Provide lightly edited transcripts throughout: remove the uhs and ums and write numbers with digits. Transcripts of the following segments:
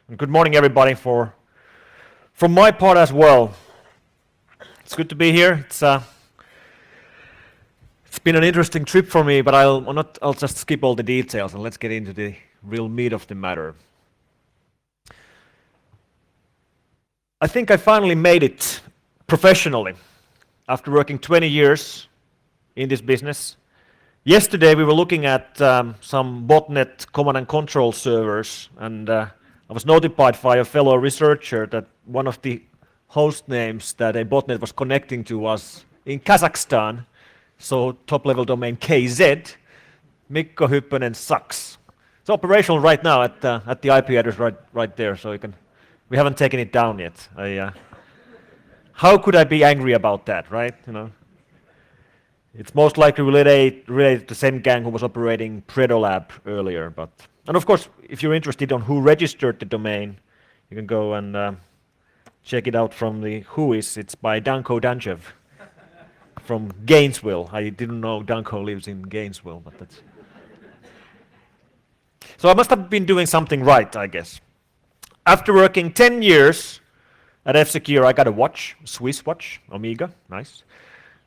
And good morning, everybody. From my part as well, it's good to be here. It's been an interesting trip for me, but I'll just skip all the details and let's get into the real meat of the matter. I think I finally made it professionally after working 20 years in this business. Yesterday we were looking at some botnet command and control servers, and I was notified by a fellow researcher that one of the host names that a botnet was connecting to was in Kazakhstan, so top-level domain KZ. Mikko, Hypponen sucks. It's operational right now at the IP address right there, so we haven't taken it down yet. How could I be angry about that, right? It's most likely related to the same gang who was operating Predolab earlier. And of course, if you're interested on who registered the domain, you can go and check it out from the Whois. It's by Danko Danchev from Gainesville. I didn't know Danko lives in Gainesville, but that's... So I must have been doing something right, I guess. After working 10 years at F-Secure, I got a watch, Swiss watch, Omega, nice.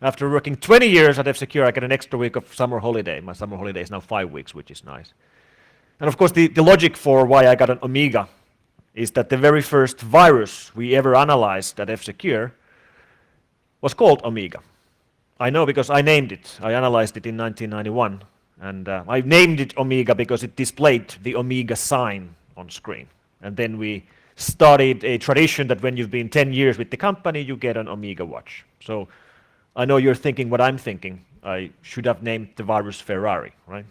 After working 20 years at F-Secure, I got an extra week of summer holiday. My summer holiday is now 5 weeks, which is nice. And of course, the logic for why I got an Omega is that the very first virus we ever analyzed at F-Secure was called Omega. I know because I named it. I analyzed it in 1991. And I named it Omega because it displayed the Omega sign on screen. And then we started a tradition that when you've been 10 years with the company, you get an Omega watch. So I know you're thinking what I'm thinking. I should have named the virus Ferrari, right?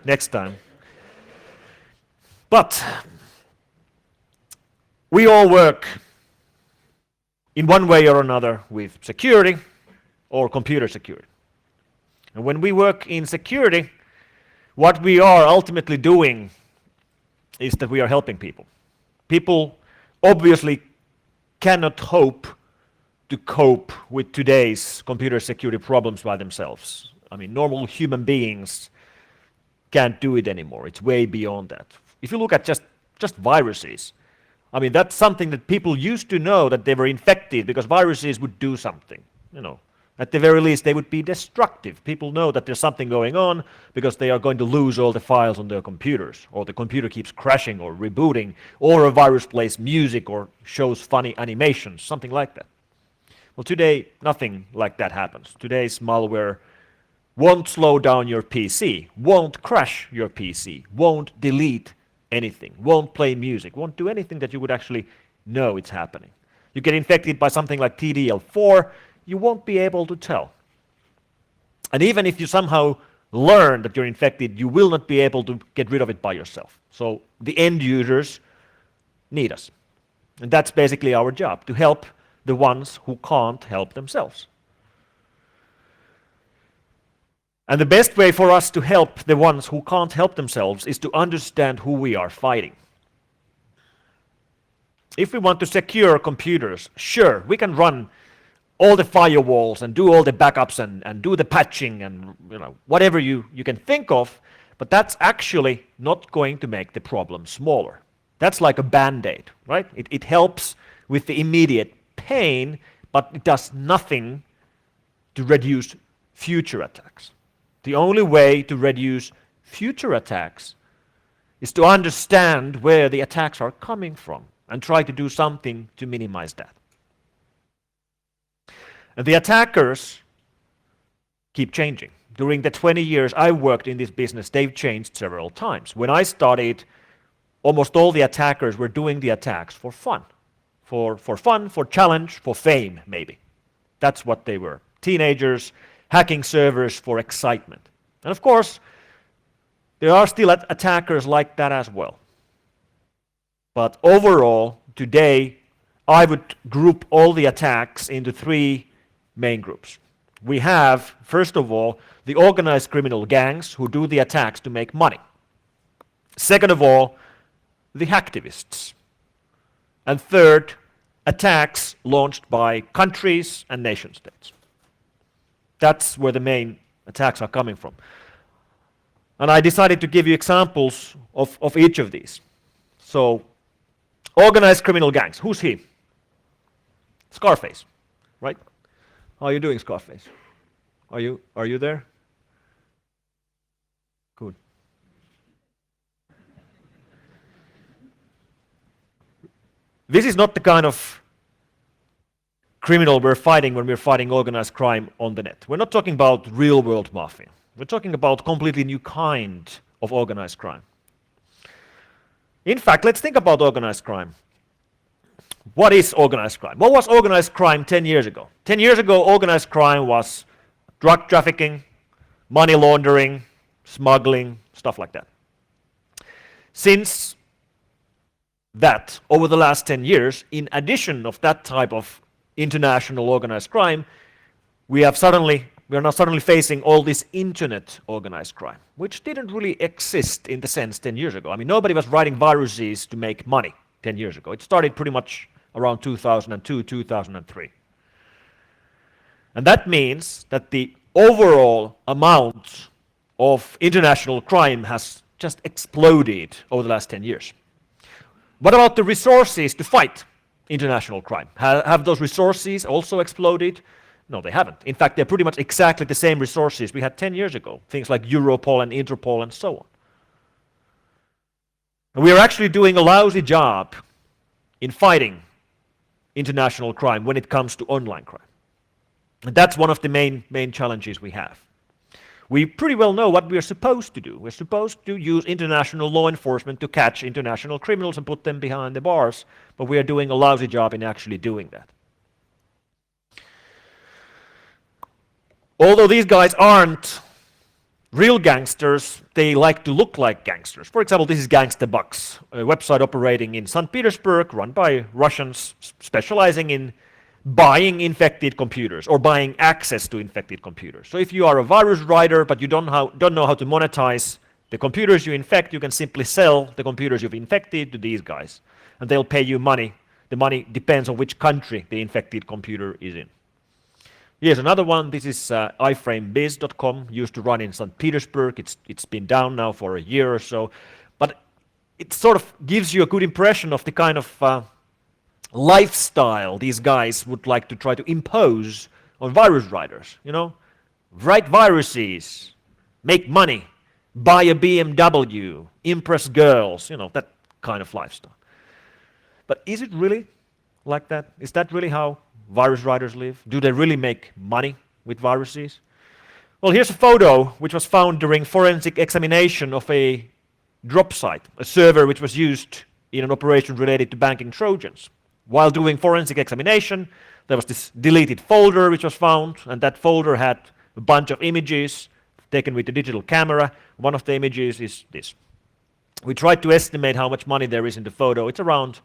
Next time. But we all work in one way or another with security or computer security. And when we work in security, what we are ultimately doing is that we are helping people. People obviously cannot hope to cope with today's computer security problems by themselves. I mean, normal human beings can't do it anymore. It's way beyond that. If you look at just viruses, I mean, that's something that people used to know that they were infected because viruses would do something. At the very least, they would be destructive. People know that there's something going on because they are going to lose all the files on their computers, or the computer keeps crashing or rebooting, or a virus plays music or shows funny animations, something like that. Well, today, nothing like that happens. Today's malware won't slow down your PC, won't crash your PC, won't delete anything, won't play music, won't do anything that you would actually know it's happening. You get infected by something like TDL4, you won't be able to tell. And even if you somehow learn that you're infected, you will not be able to get rid of it by yourself. So the end users need us. And that's basically our job, to help the ones who can't help themselves. And the best way for us to help the ones who can't help themselves is to understand who we are fighting. If we want to secure computers, sure, we can run all the firewalls and do all the backups and do the patching and whatever you can think of, but that's actually not going to make the problem smaller. That's like a Band-Aid, right? It helps with the immediate pain, but it does nothing to reduce future attacks. The only way to reduce future attacks is to understand where the attacks are coming from and try to do something to minimize that. And the attackers keep changing. During the 20 years I worked in this business, they've changed several times. When I started, almost all the attackers were doing the attacks for fun. For fun, for challenge, for fame, maybe. That's what they were. Teenagers hacking servers for excitement. And of course, there are still attackers like that as well. But overall, today, I would group all the attacks into 3 main groups. We have, first of all, the organized criminal gangs who do the attacks to make money. Second of all, the hacktivists. And third, attacks launched by countries and nation states. That's where the main attacks are coming from. And I decided to give you examples of each of these. So, organized criminal gangs. Who's he? Scarface, right? How are you doing, Scarface? Are you there? Good. This is not the kind of criminal we're fighting when we're fighting organized crime on the net. We're not talking about real world mafia. We're talking about completely new kind of organized crime. In fact, let's think about organized crime. What is organized crime? What was organized crime 10 years ago? 10 years ago, organized crime was drug trafficking, money laundering, smuggling, stuff like that. Since that, over the last 10 years, in addition of that type of international organized crime, we are now suddenly facing all this internet organized crime, which didn't really exist in the sense 10 years ago. I mean, nobody was writing viruses to make money 10 years ago. It started pretty much around 2002, 2003. And that means that the overall amount of international crime has just exploded over the last 10 years. What about the resources to fight international crime? Have those resources also exploded? No, they haven't. In fact, they're pretty much exactly the same resources we had 10 years ago. Things like Europol and Interpol and so on. And we are actually doing a lousy job in fighting international crime when it comes to online crime. And that's one of the main challenges we have. We pretty well know what we are supposed to do. We're supposed to use international law enforcement to catch international criminals and put them behind the bars, but we are doing a lousy job in actually doing that. Although these guys aren't real gangsters, they like to look like gangsters. For example, this is Gangsta Bucks, a website operating in St. Petersburg, run by Russians specializing in buying infected computers or buying access to infected computers. So if you are a virus writer but you don't know how to monetize the computers you infect, you can simply sell the computers you've infected to these guys, and they'll pay you money. The money depends on which country the infected computer is in. Here's another one. This is iframebiz.com, used to run in St. Petersburg. It's been down now for a year or so, but it sort of gives you a good impression of the kind of lifestyle these guys would like to try to impose on virus writers. You know, write viruses, make money, buy a BMW, impress girls. You know, that kind of lifestyle. But is it really like that? Is that really how virus writers live? Do they really make money with viruses? Well, here's a photo which was found during forensic examination of a drop site, a server which was used in an operation related to banking Trojans. While doing forensic examination, there was this deleted folder which was found, and that folder had a bunch of images taken with a digital camera. One of the images is this. We tried to estimate how much money there is in the photo. It's around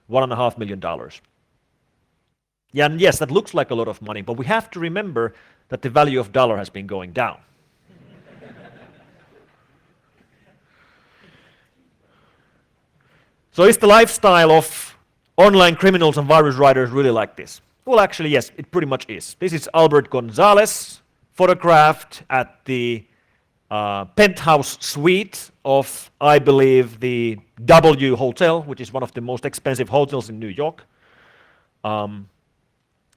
$1.5 million. Yeah, and yes, that looks like a lot of money, but we have to remember that the value of dollar has been going down. So is the lifestyle of online criminals and virus writers really like this? Well, actually, yes, it pretty much is. This is Albert Gonzalez, photographed at the penthouse suite of, I believe, the W Hotel, which is one of the most expensive hotels in New York.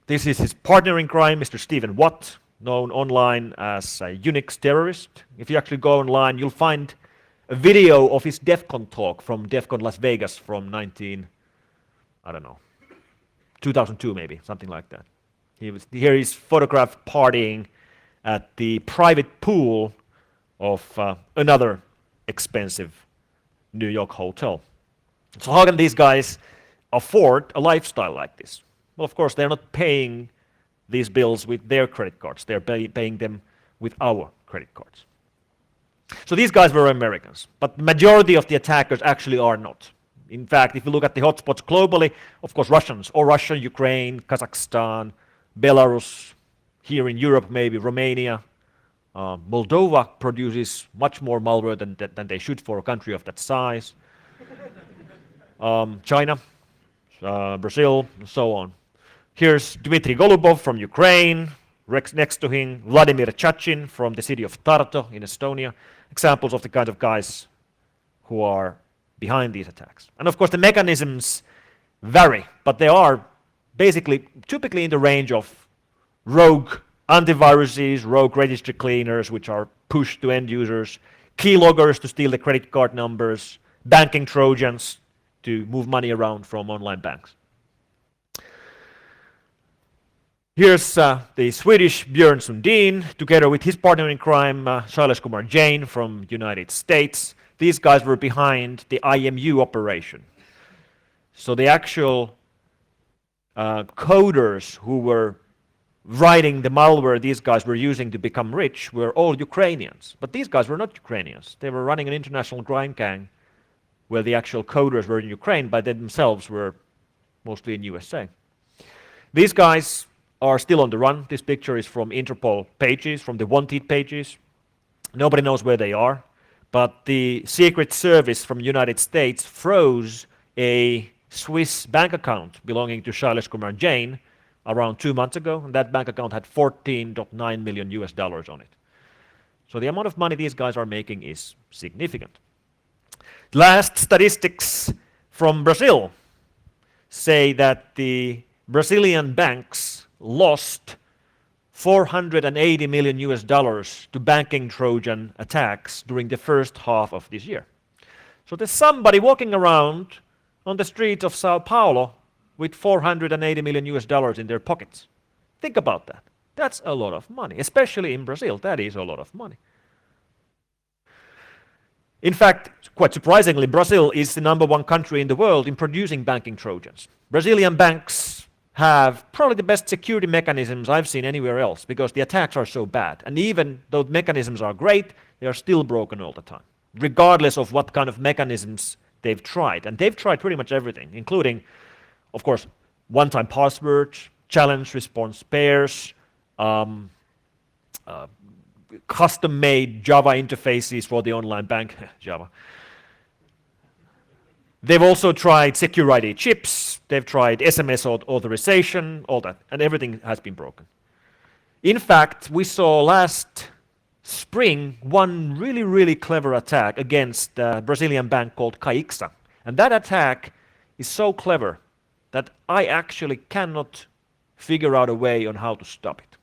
This is his partner in crime, Mr. Stephen Watt, known online as a Unix terrorist. If you actually go online, you'll find a video of his DEF CON talk from DEF CON Las Vegas from 2002 maybe, something like that. Here he's photographed partying at the private pool of another expensive New York hotel. So how can these guys afford a lifestyle like this? Well, of course, they're not paying these bills with their credit cards. They're paying them with our credit cards. So these guys were Americans, but the majority of the attackers actually are not. In fact, if you look at the hotspots globally, of course, Russians, or Russia, Ukraine, Kazakhstan, Belarus, here in Europe, maybe Romania. Moldova produces much more malware than they should for a country of that size. China, Brazil, and so on. Here's Dmitry Golubov from Ukraine. Next to him, Vladimir Chachin from the city of Tartu in Estonia. Examples of the kind of guys who are behind these attacks. And of course, the mechanisms vary, but they are basically typically in the range of rogue antiviruses, rogue registry cleaners, which are pushed to end users, keyloggers to steal the credit card numbers, banking trojans to move money around from online banks. Here's the Swedish Björn Sundin, together with his partner in crime, Shailesh Kumar Jain from United States. These guys were behind the IMU operation. So the actual coders who were writing the malware these guys were using to become rich were all Ukrainians. But these guys were not Ukrainians. They were running an international crime gang where the actual coders were in Ukraine, but they themselves were mostly in USA. These guys are still on the run. This picture is from Interpol pages, from the wanted pages. Nobody knows where they are, but the Secret Service from the United States froze a Swiss bank account belonging to Shailesh Kumar Jain around 2 months ago, and that bank account had $14.9 million on it. So the amount of money these guys are making is significant. Last statistics from Brazil say that the Brazilian banks lost $480 million to banking Trojan attacks during the first half of this year. So there's somebody walking around on the streets of Sao Paulo with $480 million in their pockets. Think about that. That's a lot of money, especially in Brazil. That is a lot of money. In fact, quite surprisingly, Brazil is the #1 country in the world in producing banking Trojans. Brazilian banks have probably the best security mechanisms I've seen anywhere else because the attacks are so bad. And even though mechanisms are great, they are still broken all the time, regardless of what kind of mechanisms they've tried. And they've tried pretty much everything, including, of course, one-time password, challenge response pairs, custom-made Java interfaces for the online bank, Java. They've also tried secure ID chips, they've tried SMS authorization, all that, and everything has been broken. In fact, we saw last spring one really, really clever attack against a Brazilian bank called Caixa. And that attack is so clever that I actually cannot figure out a way on how to stop it.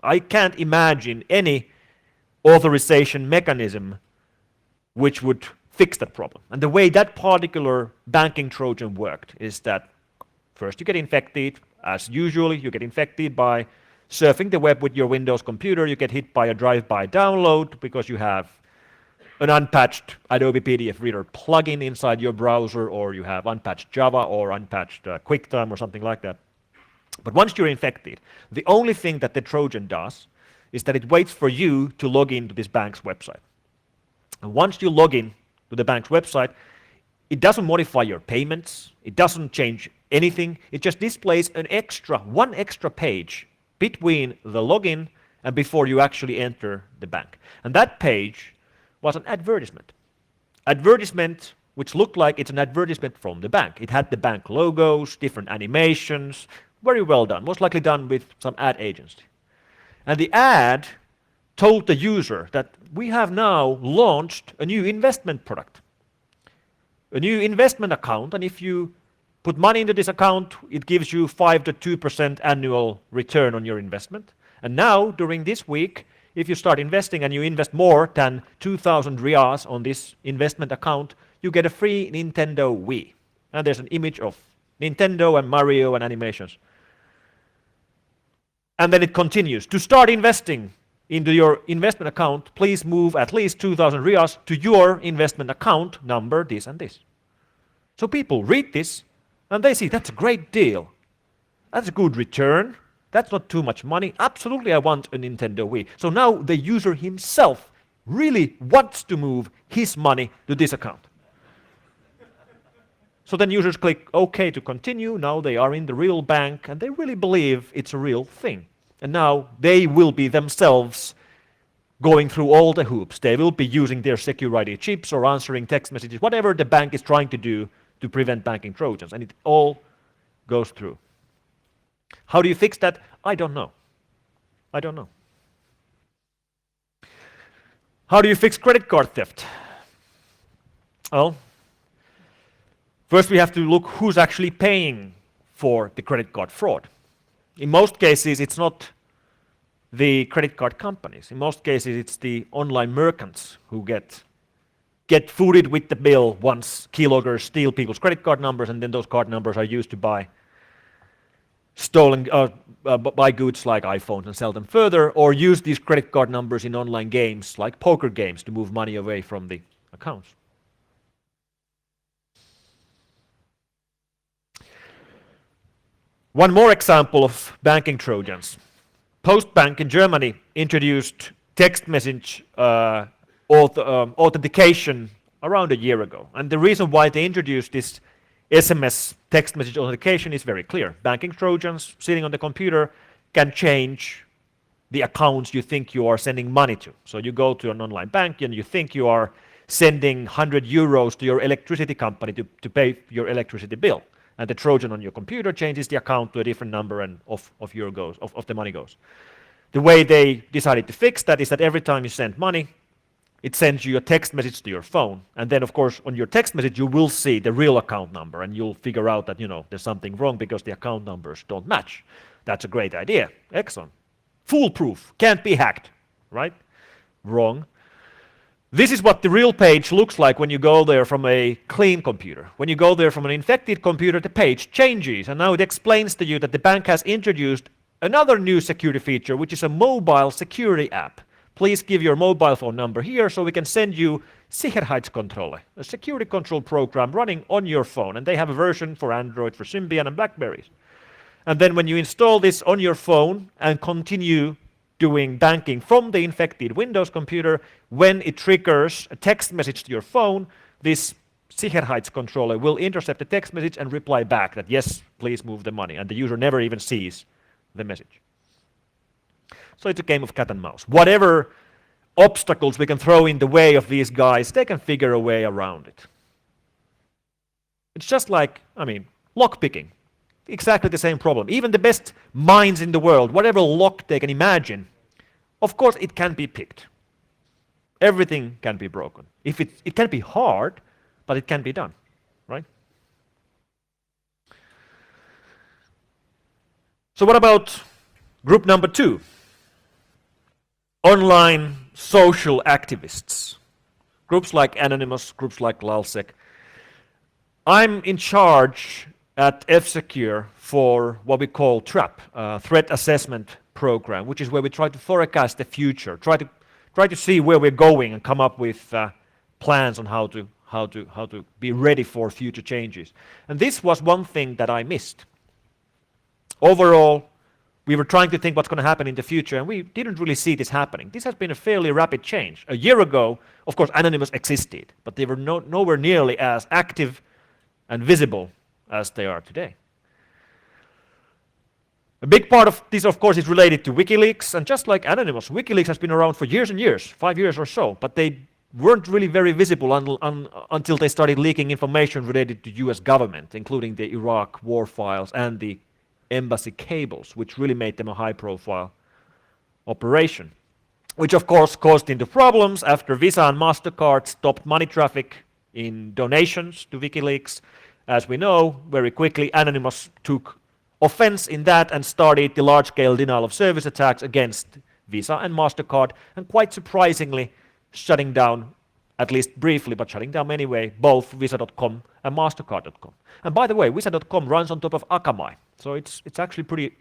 I can't imagine any authorization mechanism which would fix that problem. And the way that particular banking Trojan worked is that first you get infected, as usually you get infected by surfing the web with your Windows computer, you get hit by a drive-by download because you have an unpatched Adobe PDF Reader plugin inside your browser, or you have unpatched Java or unpatched QuickTime or something like that. But once you're infected, the only thing that the Trojan does is that it waits for you to log into this bank's website. And once you log in to the bank's website, it doesn't modify your payments, it doesn't change anything, it just displays one extra page between the login and before you actually enter the bank. And that page was an advertisement. Advertisement which looked like it's an advertisement from the bank. It had the bank logos, different animations, very well done, most likely done with some ad agency. And the ad told the user that we have now launched a new investment product, a new investment account, and if you put money into this account, it gives you 5 to 2% annual return on your investment. And now, during this week, if you start investing and you invest more than 2,000 reais on this investment account, you get a free Nintendo Wii. And there's an image of Nintendo and Mario and animations. And then it continues. To start investing into your investment account, please move at least 2,000 reais to your investment account number this and this. So people read this and they see that's a great deal. That's a good return. That's not too much money. Absolutely, I want a Nintendo Wii. So now the user himself really wants to move his money to this account. So then users click OK to continue. Now they are in the real bank and they really believe it's a real thing. And now they will be themselves going through all the hoops. They will be using their secure ID chips or answering text messages, whatever the bank is trying to do to prevent banking Trojans. And it all goes through. How do you fix that? I don't know. I don't know. How do you fix credit card theft? Well, First, we have to look who's actually paying for the credit card fraud. In most cases, it's not the credit card companies. In most cases, it's the online merchants who get footed with the bill once keyloggers steal people's credit card numbers, and then those card numbers are used to buy buy goods like iPhones and sell them further, or use these credit card numbers in online games like poker games to move money away from the accounts. One more example of banking Trojans. Postbank in Germany introduced text message authentication around a year ago. And the reason why they introduced this SMS text message authentication is very clear. Banking Trojans sitting on the computer can change the accounts you think you are sending money to. So you go to an online bank and you think you are sending 100 euros to your electricity company to pay your electricity bill. And the Trojan on your computer changes the account to a different number and off the money goes. The way they decided to fix that is that every time you send money, it sends you a text message to your phone. And then, of course, on your text message, you will see the real account number, and you'll figure out that, there's something wrong because the account numbers don't match. That's a great idea. Excellent. Foolproof. Can't be hacked, right? Wrong. This is what the real page looks like when you go there from a clean computer. When you go there from an infected computer, the page changes, and now it explains to you that the bank has introduced another new security feature, which is a mobile security app. Please give your mobile phone number here so we can send you Sicherheitskontrolle, a security control program running on your phone. And they have a version for Android, for Symbian and Blackberries. And then when you install this on your phone and continue doing banking from the infected Windows computer, when it triggers a text message to your phone, this Sicherheitskontrolle will intercept the text message and reply back that yes, please move the money. And the user never even sees the message. So it's a game of cat and mouse. Whatever obstacles we can throw in the way of these guys, they can figure a way around it. It's just like, lock picking. Exactly the same problem. Even the best minds in the world, whatever lock they can imagine, of course it can be picked. Everything can be broken. It can be hard, but it can be done, right? So what about group number 2? Online social activists. Groups like Anonymous, groups like LulzSec. I'm in charge at F-Secure for what we call TRAP, Threat Assessment Program, which is where we try to forecast the future, try to see where we're going and come up with plans on how to be ready for future changes. And this was one thing that I missed. Overall, we were trying to think what's going to happen in the future, and we didn't really see this happening. This has been a fairly rapid change. A year ago, of course, Anonymous existed, but they were nowhere nearly as active and visible as they are today. A big part of this, of course, is related to WikiLeaks, and just like Anonymous, WikiLeaks has been around for years and years, 5 years or so, but they weren't really very visible until they started leaking information related to US government, including the Iraq war files and the embassy cables, which really made them a high-profile operation, which of course caused into problems after Visa and MasterCard stopped money traffic in donations to WikiLeaks. As we know, very quickly Anonymous took offense in that and started the large-scale denial of service attacks against Visa and MasterCard, and quite surprisingly shutting down, at least briefly, but shutting down anyway, both Visa.com and MasterCard.com. And by the way, Visa.com runs on top of Akamai, so it's actually pretty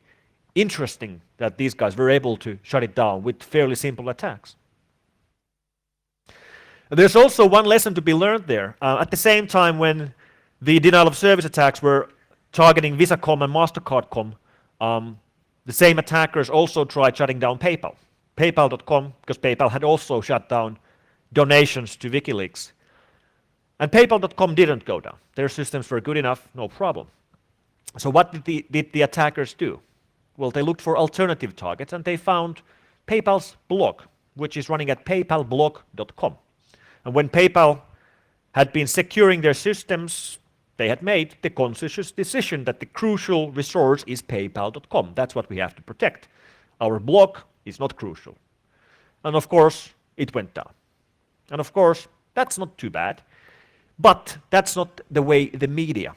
interesting that these guys were able to shut it down with fairly simple attacks. There's also one lesson to be learned there. At the same time when the denial of service attacks were targeting Visa.com and MasterCard.com, the same attackers also tried shutting down PayPal. PayPal.com, because PayPal had also shut down donations to WikiLeaks. And PayPal.com didn't go down. Their systems were good enough, no problem. So what did the attackers do? Well, they looked for alternative targets, and they found PayPal's blog, which is running at paypalblog.com. And when PayPal had been securing their systems, they had made the conscious decision that the crucial resource is paypal.com. That's what we have to protect. Our blog is not crucial. And of course, it went down. And of course, that's not too bad. But that's not the way the media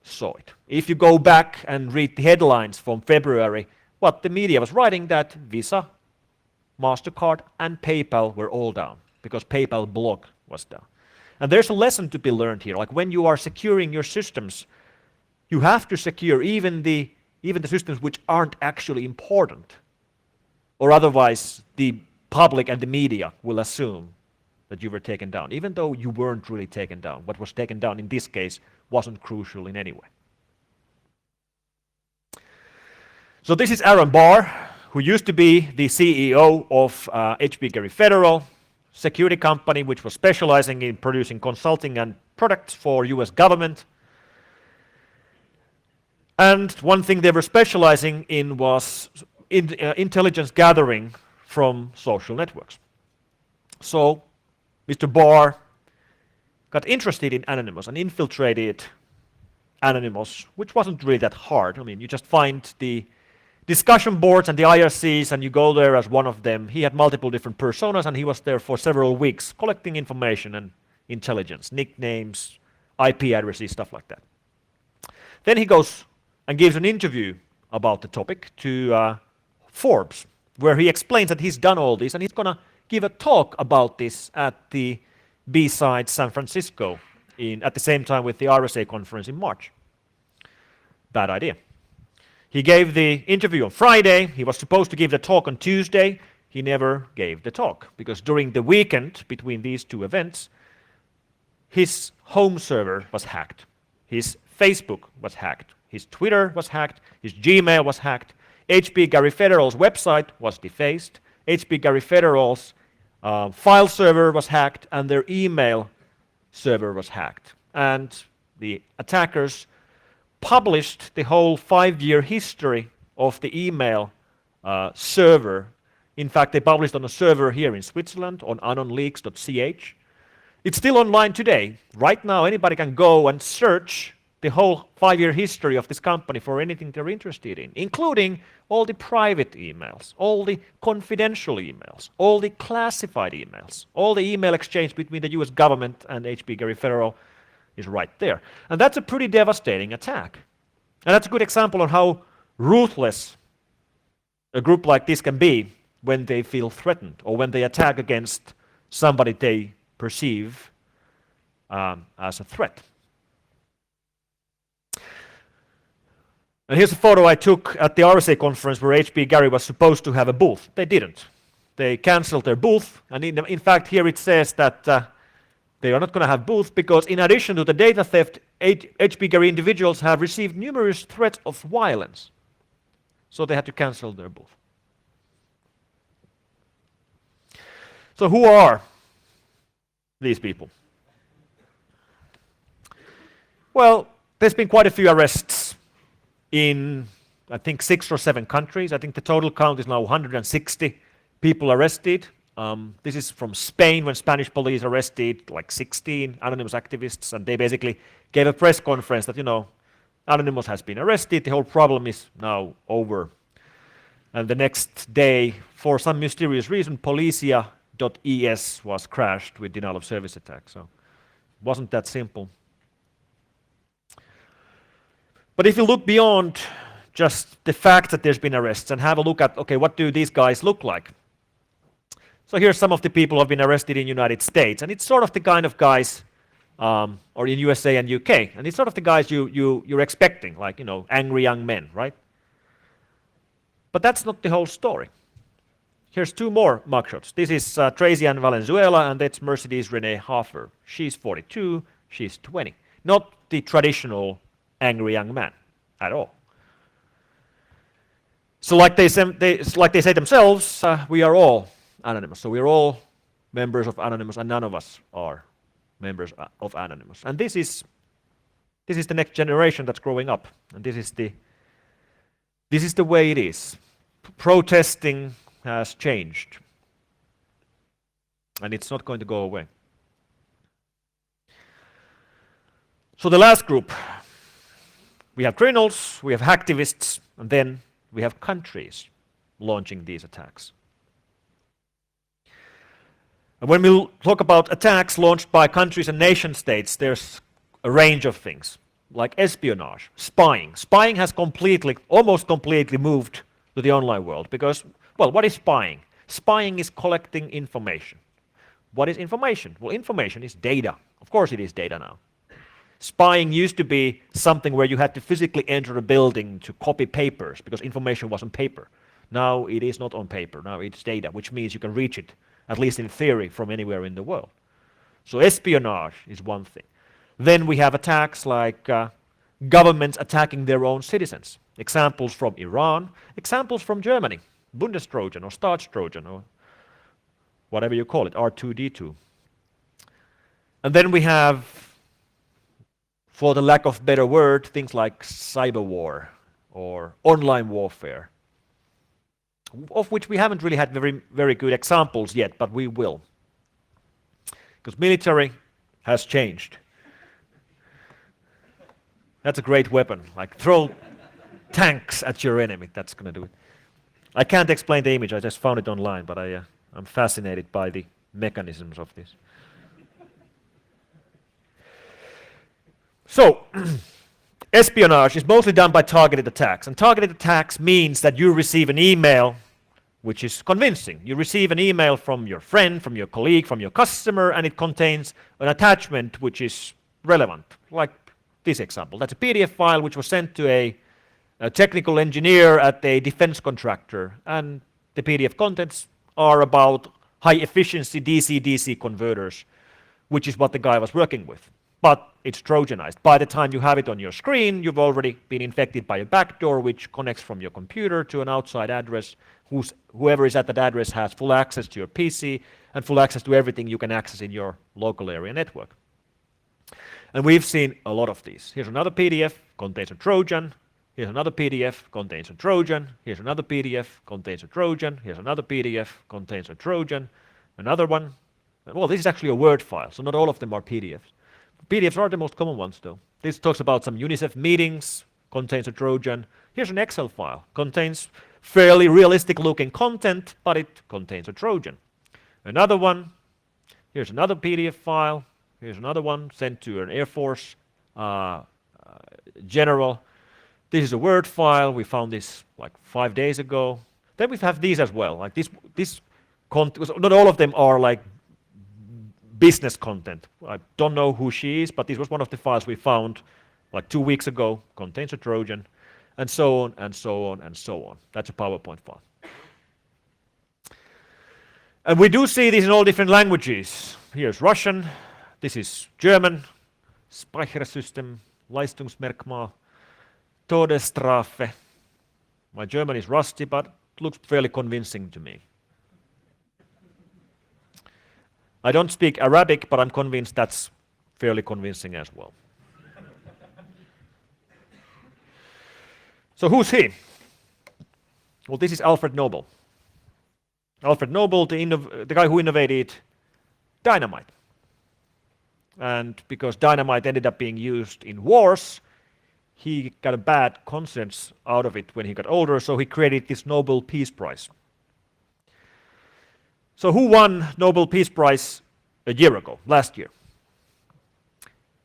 saw it. If you go back and read the headlines from February, what the media was writing that Visa, MasterCard and PayPal were all down because PayPal block was down. And there's a lesson to be learned here. Like when you are securing your systems, you have to secure even the systems which aren't actually important. Or otherwise the public and the media will assume that you were taken down, even though you weren't really taken down. What was taken down in this case wasn't crucial in any way. So this is Aaron Barr, who used to be the CEO of HP Gary Federal, security company which was specializing in producing consulting and products for US government. And one thing they were specializing in was intelligence gathering from social networks. So Mr. Barr got interested in Anonymous and infiltrated Anonymous, which wasn't really that hard. I mean, you just find the discussion boards and the IRCs and you go there as one of them. He had multiple different personas and he was there for several weeks collecting information and intelligence, nicknames, IP addresses, stuff like that. Then he goes and gives an interview about the topic to Forbes, where he explains that he's done all this and he's going to give a talk about this at the B-Side San Francisco at the same time with the RSA conference in March. Bad idea. He gave the interview on Friday. He was supposed to give the talk on Tuesday. He never gave the talk because during the weekend between these two events, his home server was hacked. His Facebook was hacked. His Twitter was hacked. His Gmail was hacked. HP Gary Federal's website was defaced. HP Gary Federal's file server was hacked and their email server was hacked. And the attackers published the whole 5-year history of the email server. In fact, they published on a server here in Switzerland on anonleaks.ch. It's still online today. Right now, anybody can go and search the whole 5-year history of this company for anything they're interested in, including all the private emails, all the confidential emails, all the classified emails, all the email exchange between the US government and HP Gary Federal is right there. And that's a pretty devastating attack. And that's a good example of how ruthless a group like this can be when they feel threatened or when they attack against somebody they perceive as a threat. And here's a photo I took at the RSA conference where HP Gary was supposed to have a booth. They didn't. They canceled their booth. And in fact, here it says that they are not going to have booth because in addition to the data theft, HP Gary individuals have received numerous threats of violence. So they had to cancel their booth. So who are these people? Well, there's been quite a few arrests in, I think, 6 or 7 countries. I think the total count is now 160 people arrested. This is from Spain, when Spanish police arrested like 16 Anonymous activists, and they basically gave a press conference that, Anonymous has been arrested, the whole problem is now over. And the next day, for some mysterious reason, Policia.es was crashed with denial of service attack. So it wasn't that simple. But if you look beyond just the fact that there's been arrests and have a look at, okay, what do these guys look like? So here's some of the people who have been arrested in the United States. And it's sort of the kind of guys, or in USA and UK, and it's sort of the guys you're expecting, like, angry young men, right? But that's not the whole story. Here's 2 more mugshots. This is Tracy Ann Valenzuela, and that's Mercedes Renee Hafer. She's 42, she's 20. Not the traditional angry young man at all. So like they say themselves, we are all Anonymous. So we're all members of Anonymous, and none of us are members of Anonymous. And this is the next generation that's growing up, and this is the way it is. Protesting has changed, and it's not going to go away. So the last group, we have criminals, we have hacktivists, and then we have countries launching these attacks. And when we talk about attacks launched by countries and nation states, there's a range of things, like espionage, spying. Spying has almost completely moved to the online world because, well, what is spying? Spying is collecting information. What is information? Well, information is data. Of course it is data now. Spying used to be something where you had to physically enter a building to copy papers because information was on paper. Now it is not on paper. Now it's data, which means you can reach it, at least in theory, from anywhere in the world. So espionage is one thing. Then we have attacks like governments attacking their own citizens. Examples from Iran, examples from Germany, Bundestrojan or Staatstrojan or whatever you call it, R2D2. And then we have, for the lack of better word, things like cyber war or online warfare, of which we haven't really had very good examples yet, but we will. Because military has changed. That's a great weapon, like throw tanks at your enemy, that's going to do it. I can't explain the image, I just found it online, but I'm fascinated by the mechanisms of this. So, espionage is mostly done by targeted attacks. And targeted attacks means that you receive an email which is convincing. You receive an email from your friend, from your colleague, from your customer, and it contains an attachment which is relevant, like this example. That's a PDF file which was sent to a technical engineer at a defense contractor, and the PDF contents are about high-efficiency DC-DC converters, which is what the guy was working with. But it's Trojanized. By the time you have it on your screen, you've already been infected by a backdoor which connects from your computer to an outside address. Whoever is at that address has full access to your PC and full access to everything you can access in your local area network. And we've seen a lot of these. Here's another PDF, contains a Trojan. Here's another PDF, contains a Trojan. Here's another PDF, contains a Trojan. Here's another PDF, contains a Trojan. Another one. Well, this is actually a Word file, so not all of them are PDFs. PDFs are the most common ones, though. This talks about some UNICEF meetings, contains a Trojan. Here's an Excel file, contains fairly realistic-looking content, but it contains a Trojan. Another one, here's another PDF file. Here's another one sent to an Air Force general. This is a Word file. We found this like 5 days ago. Then we have these as well. Like not all of them are like business content. I don't know who she is, but this was one of the files we found like 2 weeks ago, contains a Trojan, and so on, and so on, and so on. That's a PowerPoint file. And we do see these in all different languages. Here's Russian, this is German, Speichersystem, Leistungsmerkmal, Todesstrafe. My German is rusty, but looks fairly convincing to me. I don't speak Arabic, but I'm convinced that's fairly convincing as well. So who's he? Well, this is Alfred Nobel. Alfred Nobel, the guy who innovated dynamite. And because dynamite ended up being used in wars, he got a bad conscience out of it when he got older, so he created this Nobel Peace Prize. So who won Nobel Peace Prize a year ago, last year?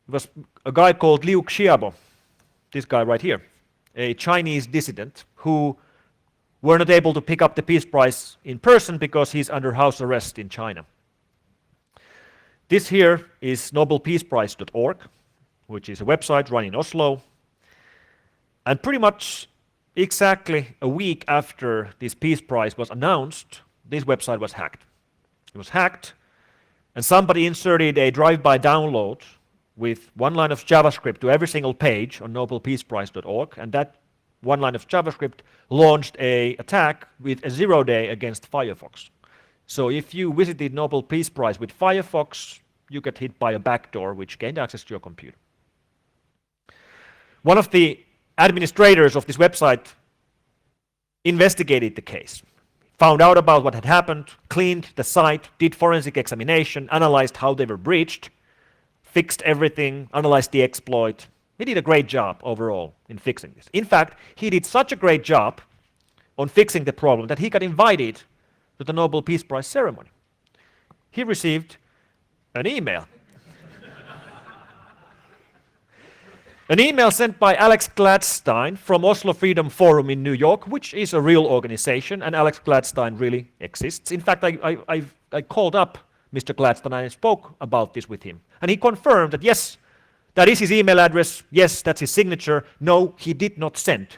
It was a guy called Liu Xiaobo, this guy right here, a Chinese dissident who were not able to pick up the Peace Prize in person because he's under house arrest in China. This here is nobelpeaceprize.org, which is a website run in Oslo. And pretty much exactly a week after this Peace Prize was announced, this website was hacked. It was hacked, and somebody inserted a drive-by download with one line of JavaScript to every single page on nobelpeaceprize.org, and that one line of JavaScript launched an attack with a 0-day against Firefox. So if you visited Nobel Peace Prize with Firefox, you get hit by a backdoor which gained access to your computer. One of the administrators of this website investigated the case, found out about what had happened, cleaned the site, did forensic examination, analyzed how they were breached, fixed everything, analyzed the exploit. He did a great job overall in fixing this. In fact, he did such a great job on fixing the problem that he got invited to the Nobel Peace Prize ceremony. he received an email. An email sent by Alex Gladstein from Oslo Freedom Forum in New York, which is a real organization, and Alex Gladstein really exists. In fact, I called up Mr. Gladstein and I spoke about this with him. And he confirmed that yes, that is his email address, yes, that's his signature. No, he did not send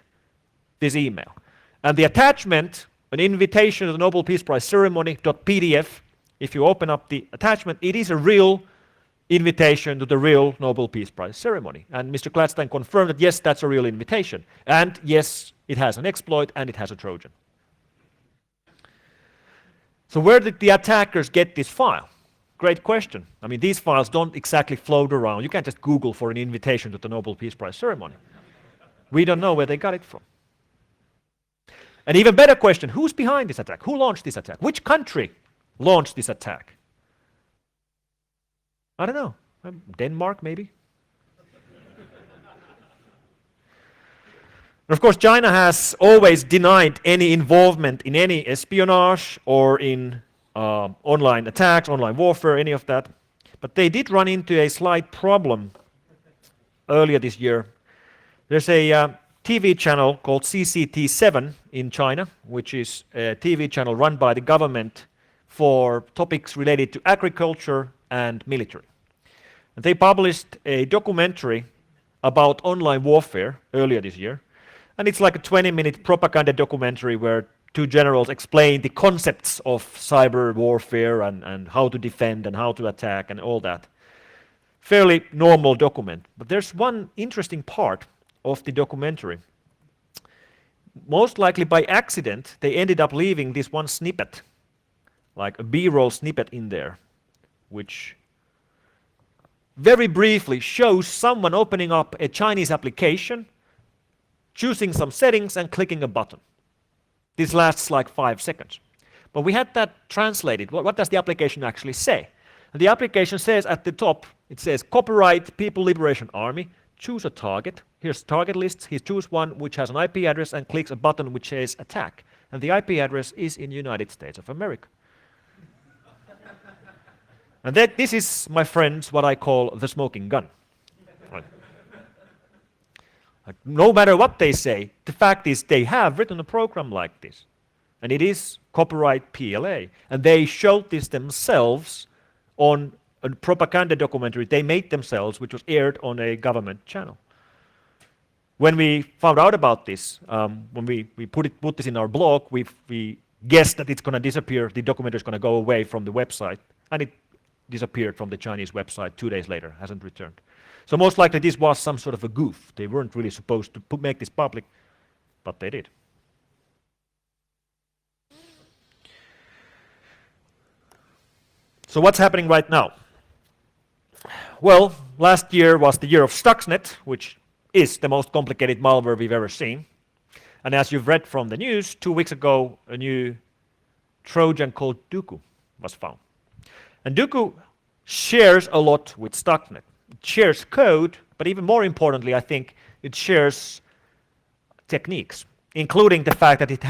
this email. And the attachment, an invitation to the Nobel Peace Prize ceremony.pdf, if you open up the attachment, it is a real invitation to the real Nobel Peace Prize ceremony. And Mr. Gladstein confirmed that yes, that's a real invitation. And yes, it has an exploit and it has a Trojan. So where did the attackers get this file? Great question. I mean, these files don't exactly float around. You can't just Google for an invitation to the Nobel Peace Prize ceremony. We don't know where they got it from. An even better question, who's behind this attack? Who launched this attack? Which country launched this attack? I don't know. Denmark, maybe? Of course, China has always denied any involvement in any espionage or in online attacks, online warfare, any of that. But they did run into a slight problem earlier this year. There's a TV channel called CCT7 in China, which is a TV channel run by the government for topics related to agriculture and military. And they published a documentary about online warfare earlier this year. And it's like a 20-minute propaganda documentary where two generals explain the concepts of cyber warfare and how to defend and how to attack and all that. Fairly normal document. But there's one interesting part of the documentary. Most likely by accident, they ended up leaving this one snippet, like a B-roll snippet in there, which very briefly shows someone opening up a Chinese application, choosing some settings and clicking a button. This lasts like 5 seconds. But we had that translated. What does the application actually say? And the application says at the top, it says copyright People Liberation Army, choose a target. Here's target lists. He chooses one which has an IP address and clicks a button which says attack. And the IP address is in the United States of America. And this is, my friends, what I call the smoking gun. Right. Like, no matter what they say, the fact is they have written a program like this. And it is copyright PLA. And they showed this themselves on a propaganda documentary they made themselves, which was aired on a government channel. When we found out about this, when we put this in our blog, we guessed that it's going to disappear, the documentary is going to go away from the website, and it disappeared from the Chinese website 2 days later, hasn't returned. So most likely this was some sort of a goof. They weren't really supposed to make this public, but they did. So what's happening right now? Well, last year was the year of Stuxnet, which is the most complicated malware we've ever seen. And as you've read from the news, 2 weeks ago, a new Trojan called Duku was found. And Duku shares a lot with Stuxnet. It shares code, but even more importantly, I think it shares techniques, including the fact that it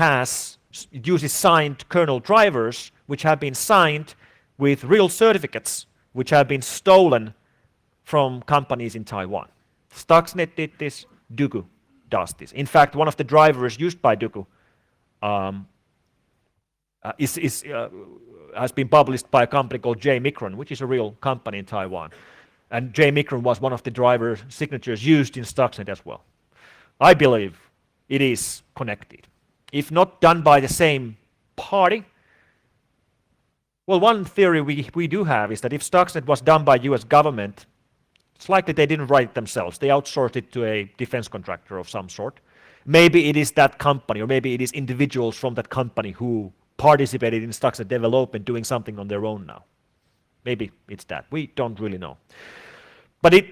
uses signed kernel drivers, which have been signed with real certificates, which have been stolen from companies in Taiwan. Stuxnet did this, Duku does this. In fact, one of the drivers used by Duku has been published by a company called J-Micron, which is a real company in Taiwan. And J-Micron was one of the driver signatures used in Stuxnet as well. I believe it is connected. If not done by the same party, well, one theory we do have is that if Stuxnet was done by US government, it's likely they didn't write it themselves. They outsourced it to a defense contractor of some sort. Maybe it is that company, or maybe it is individuals from that company who participated in Stuxnet development doing something on their own now. Maybe it's that. We don't really know. But it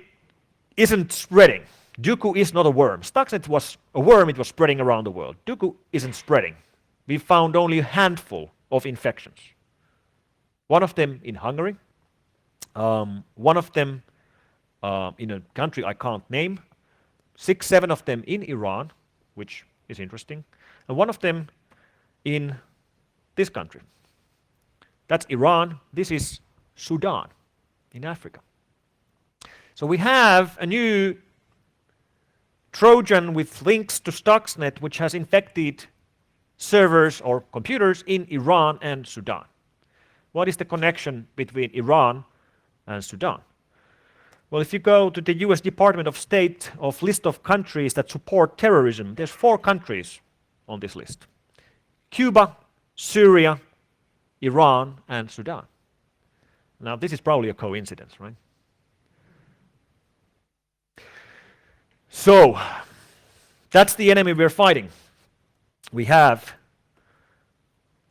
isn't spreading. Duku is not a worm. Stuxnet was a worm, it was spreading around the world. Duku isn't spreading. We found only a handful of infections. One of them in Hungary, one of them in a country I can't name, 6, 7 of them in Iran, which is interesting, and one of them in this country. That's Iran, this is Sudan in Africa. So we have a new Trojan with links to Stuxnet, which has infected servers or computers in Iran and Sudan. What is the connection between Iran and Sudan? Well, if you go to the US Department of State of list of countries that support terrorism, there's 4 countries on this list: Cuba, Syria, Iran, and Sudan. Now, this is probably a coincidence, right? So, that's the enemy we're fighting. We have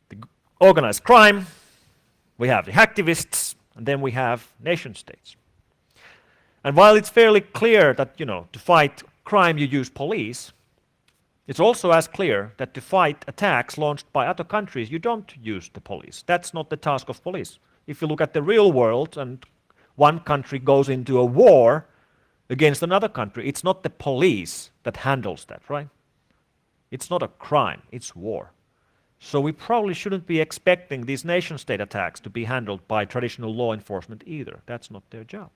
the organized crime, we have the hacktivists, and then we have nation states. And while it's fairly clear that, to fight crime you use police, it's also as clear that to fight attacks launched by other countries, you don't use the police. That's not the task of police. If you look at the real world and one country goes into a war against another country, it's not the police that handles that, right? It's not a crime, it's war. So we probably shouldn't be expecting these nation-state attacks to be handled by traditional law enforcement either. That's not their job.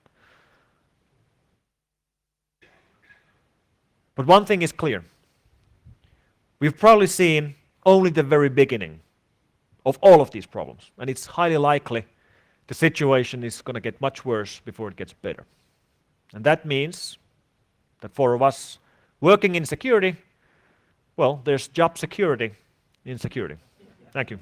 But one thing is clear. We've probably seen only the very beginning of all of these problems, and it's highly likely the situation is going to get much worse before it gets better. And that means that for us working in security, well, there's job security in security. Thank you.